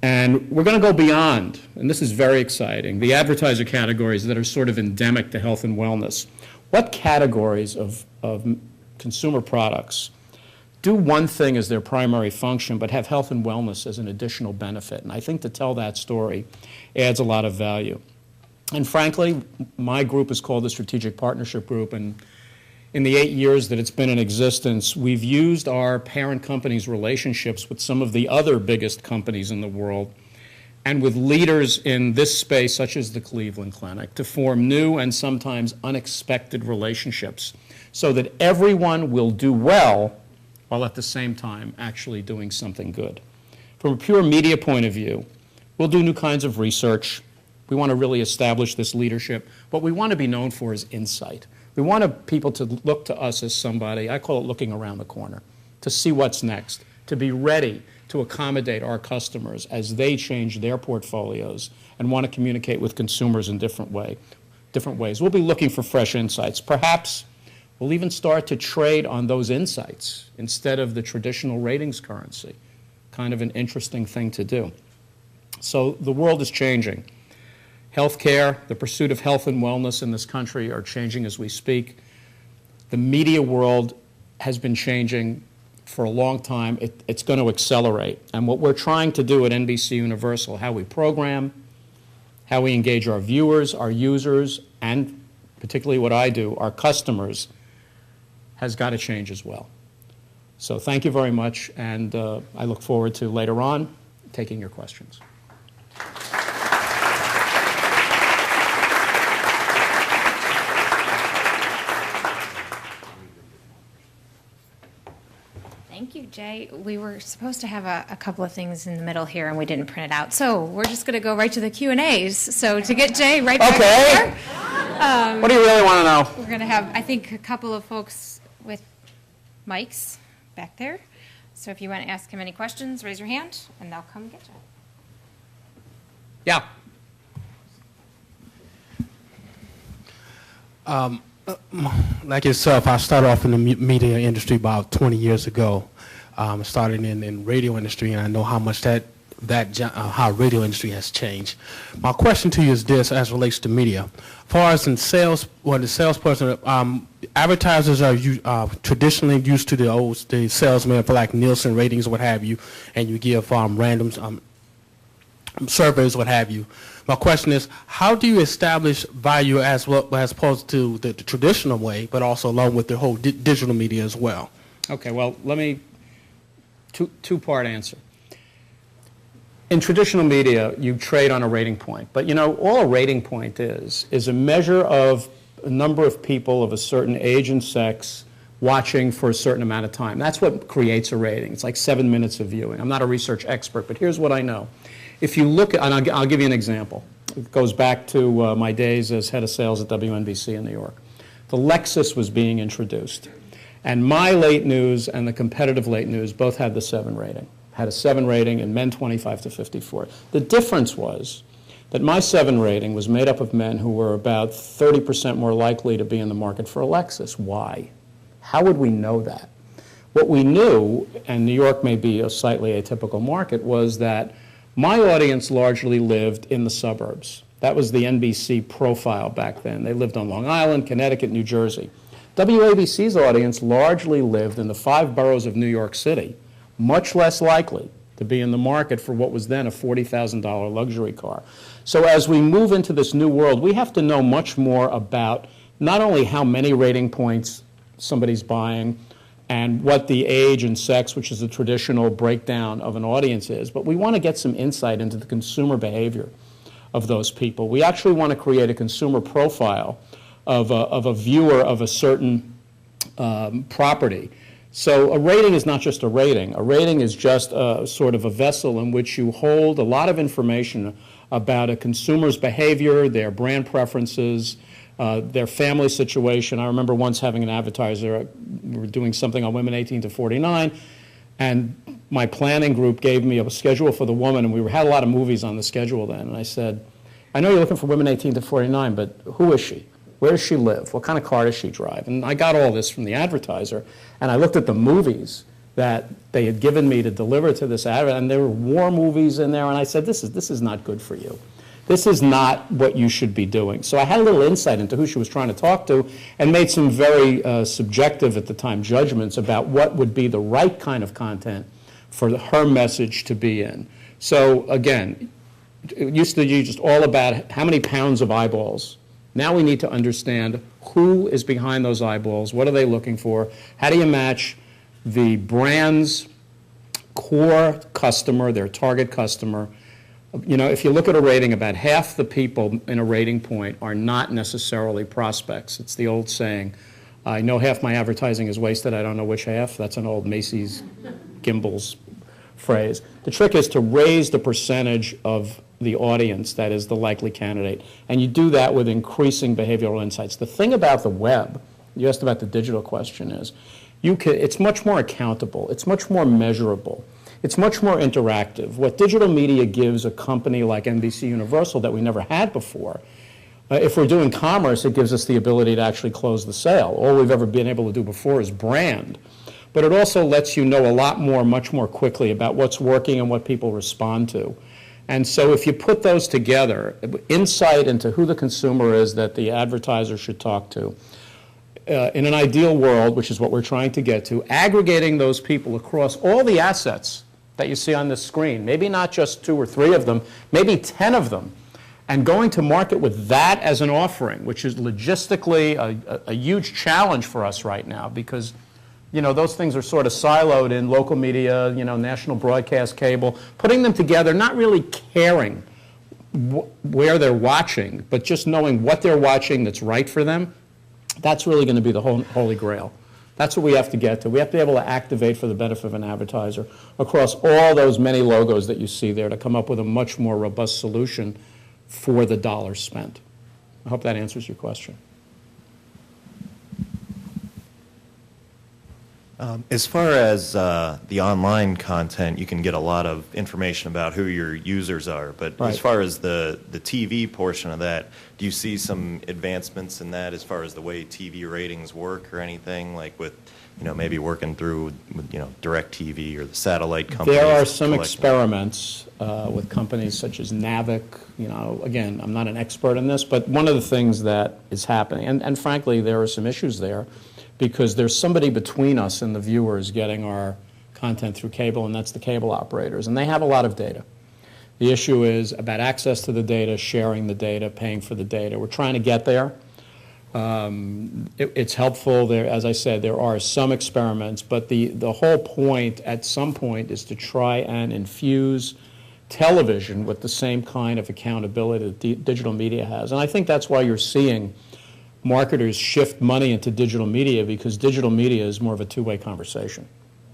And we're going to go beyond, and this is very exciting, the advertiser categories that are sort of endemic to health and wellness. What categories of consumer products do one thing as their primary function but have health and wellness as an additional benefit? And I think to tell that story adds a lot of value. And frankly, my group is called the Strategic Partnership Group, and in the 8 years that it's been in existence, we've used our parent company's relationships with some of the other biggest companies in the world and with leaders in this space, such as the Cleveland Clinic, to form new and sometimes unexpected relationships so that everyone will do well while at the same time actually doing something good. From a pure media point of view, we'll do new kinds of research. We want to really establish this leadership. What we want to be known for is insight. We want people to look to us as somebody, I call it looking around the corner, to see what's next, to be ready to accommodate our customers as they change their portfolios and want to communicate with consumers in different ways. We'll be looking for fresh insights. Perhaps we'll even start to trade on those insights instead of the traditional ratings currency. Kind of an interesting thing to do. So the world is changing. Healthcare, the pursuit of health and wellness in this country are changing as we speak. The media world has been changing for a long time. It's going to accelerate. And what we're trying to do at NBC Universal, how we program, how we engage our viewers, our users, and particularly what I do, our customers, has got to change as well. So thank you very much, and I look forward to later on taking your questions. Thank you, Jay. We were supposed to have a couple of things in the middle here, and we didn't print it out. So we're just going to go right to the Q&As. So to get Jay right back there. What do you really want to know? We're going to have, I think, a couple of folks with mics back there. So if you want to ask him any questions, raise your hand, and they'll come get you. Yeah. Like yourself, I started off in the media industry about 20 years ago. I started in radio industry, and I know how much how radio industry has changed. My question to you is this, as relates to media. As far as in sales, or the salesperson, advertisers are traditionally used to the salesman for like Nielsen ratings or what have you, and you give random surveys, what have you. My question is, how do you establish value as opposed to the traditional way, but also along with the whole digital media as well? Okay, well, let me, two-part answer. In traditional media, you trade on a rating point. But, you know, all a rating point is a measure of a number of people of a certain age and sex watching for a certain amount of time. That's what creates a rating. It's like 7 minutes of viewing. I'm not a research expert, but here's what I know. If you look at, and I'll give you an example. It goes back to my days as head of sales at WNBC in New York. The Lexus was being introduced. And my late news and the competitive late news both had the 7 rating. Had a 7 rating in men 25 to 54. The difference was that my 7 rating was made up of men who were about 30% more likely to be in the market for a Lexus. Why? How would we know that? What we knew, and New York may be a slightly atypical market, was that my audience largely lived in the suburbs. That was the NBC profile back then. They lived on Long Island, Connecticut, New Jersey. WABC's audience largely lived in the 5 boroughs of New York City, much less likely to be in the market for what was then a $40,000 luxury car. So as we move into this new world, we have to know much more about not only how many rating points somebody's buying, and what the age and sex, which is the traditional breakdown of an audience is, but we want to get some insight into the consumer behavior of those people. We actually want to create a consumer profile of a viewer of a certain property. So a rating is not just a rating. A rating is just a sort of a vessel in which you hold a lot of information about a consumer's behavior, their brand preferences, their family situation. I remember once having an advertiser, we were doing something on women 18 to 49, and my planning group gave me a schedule for the woman, and we had a lot of movies on the schedule then, and I said, I know you're looking for women 18 to 49, but who is she? Where does she live? What kind of car does she drive? And I got all this from the advertiser, and I looked at the movies that they had given me to deliver to this ad, and there were war movies in there, and I said, this is not good for you. This is not what you should be doing. So I had a little insight into who she was trying to talk to and made some very subjective at the time judgments about what would be the right kind of content for her message to be in. So again, it used to be just all about how many pounds of eyeballs. Now we need to understand who is behind those eyeballs, what are they looking for, how do you match the brand's core customer, their target customer. You know, if you look at a rating, about half the people in a rating point are not necessarily prospects. It's the old saying, I know half my advertising is wasted, I don't know which half. That's an old Macy's Gimbel's phrase. The trick is to raise the percentage of the audience that is the likely candidate. And you do that with increasing behavioral insights. The thing about the web, you asked about the digital question, is it's much more accountable. It's much more measurable. It's much more interactive. What digital media gives a company like NBC Universal that we never had before, if we're doing commerce, it gives us the ability to actually close the sale. All we've ever been able to do before is brand. But it also lets you know a lot more, much more quickly about what's working and what people respond to. And so if you put those together, insight into who the consumer is that the advertiser should talk to, in an ideal world, which is what we're trying to get to, aggregating those people across all the assets that you see on this screen, maybe not just 2 or 3 of them, maybe 10 of them, and going to market with that as an offering, which is logistically a huge challenge for us right now because, you know, those things are sort of siloed in local media, you know, national broadcast cable, putting them together, not really caring where they're watching, but just knowing what they're watching that's right for them. That's really going to be the holy grail. That's what we have to get to. We have to be able to activate for the benefit of an advertiser across all those many logos that you see there to come up with a much more robust solution for the dollars spent. I hope that answers your question. As far as the online content, you can get a lot of information about who your users are. But Right. as far as the TV portion of that, do you see some advancements in that as far as the way TV ratings work or anything, like with, you know, maybe working through, you know, DirecTV or the satellite companies? There are some collecting- experiments with companies such as Navic. You know, again, I'm not an expert in this, but one of the things that is happening, and frankly, there are some issues there, because there's somebody between us and the viewers getting our content through cable, and that's the cable operators, and they have a lot of data. The issue is about access to the data, sharing the data, paying for the data. We're trying to get there. It's helpful. There, as I said, there are some experiments, but the whole point at some point is to try and infuse television with the same kind of accountability that digital media has. And I think that's why you're seeing marketers shift money into digital media, because digital media is more of a two-way conversation,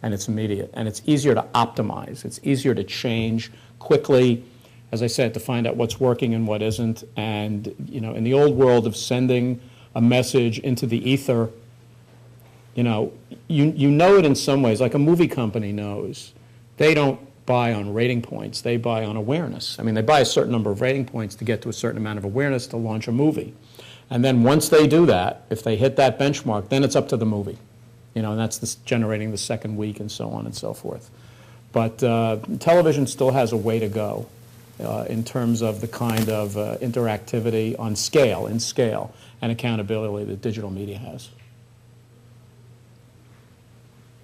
and it's immediate, and it's easier to optimize. It's easier to change quickly, as I said, to find out what's working and what isn't. And, you know, in the old world of sending a message into the ether, you know it in some ways, like a movie company knows. They don't buy on rating points, they buy on awareness. I mean, they buy a certain number of rating points to get to a certain amount of awareness to launch a movie. And then once they do that, if they hit that benchmark, then it's up to the movie. You know, and that's generating the second week and so on and so forth. But television still has a way to go in terms of the kind of interactivity in scale, and accountability that digital media has.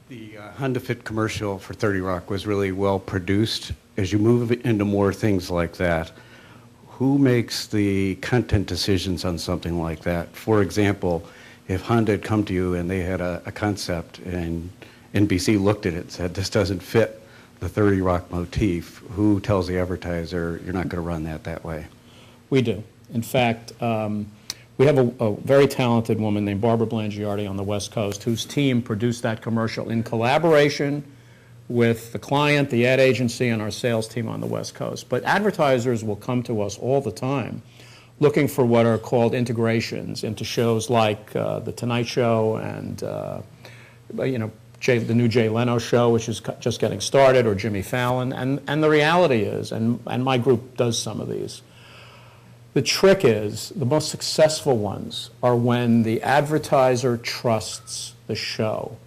The Honda Fit commercial for 30 Rock was really well produced. As you move into more things like that, who makes the content decisions on something like that? For example, if Honda had come to you and they had a concept and NBC looked at it and said, this doesn't fit the 30 Rock motif, who tells the advertiser you're not going to run that way? We do. In fact, we have a very talented woman named Barbara Blangiardi on the West Coast whose team produced that commercial in collaboration with the client, the ad agency, and our sales team on the West Coast. But advertisers will come to us all the time looking for what are called integrations into shows like The Tonight Show and the new Jay Leno show, which is just getting started, or Jimmy Fallon. And the reality is, and my group does some of these, the trick is, the most successful ones are when the advertiser trusts the show.